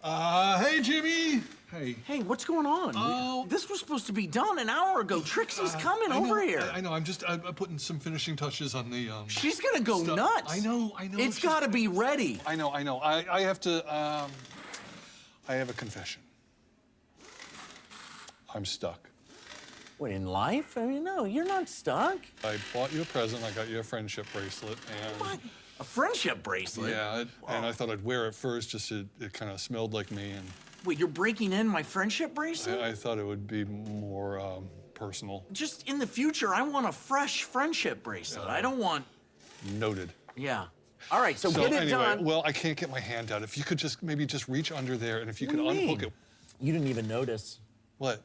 Hey, Jimmy. Hey. Hey, what's going on? Oh. This was supposed to be done an hour ago. Trixie's coming over here. I know. I'm putting some finishing touches on the She's gonna go stuff. nuts. I know. It's gotta be ready. I know. I have to. I have a confession. I'm stuck. What, in life? I mean, no, you're not stuck. I bought you a present. I got you a friendship bracelet, and What? A friendship bracelet? yeah, and I thought I'd wear it first, just it kind of smelled like me, and Wait, you're breaking in my friendship bracelet? I thought it would be more personal. Just in the future, I want a fresh friendship bracelet. I don't want... Noted. Yeah. All right, so get it anyway, done. well, I can't get my hand out. If you could just maybe just reach under there, and if you could What do you unhook mean? it. You didn't even notice. What?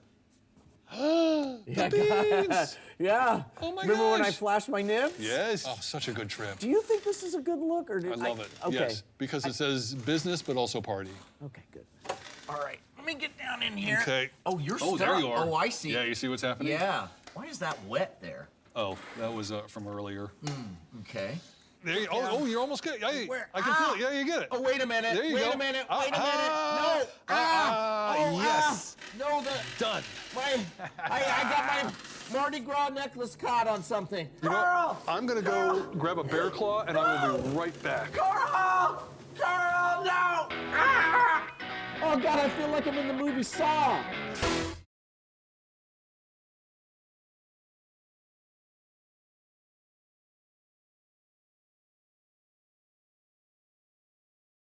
The beans! Yeah. Oh my Remember when I gosh. flashed my nibs? Yes. Oh, such a good trip. Do you think this is a good look, or I love it. Okay. Yes, because it says business, but also party. Okay, good. All right, let me get down in here. Okay. Oh, you're stuck. Oh, there you are. Oh, I see. Yeah, you see what's happening? Yeah. Why is that wet there? Oh, that was from earlier. Okay. There you, oh, you're almost good. Yeah, Where? I can feel it. Yeah, you get it. Oh, wait a minute. There you wait go. a minute. Ah, Wait a minute. ah, No. yes. No, Done. I got my Mardi Gras necklace caught on something. You know, Carl! I'm gonna go grab a bear claw, and I will be right back. Carl! Carl, no! Ah! Oh, God, I feel like I'm in the movie Saw.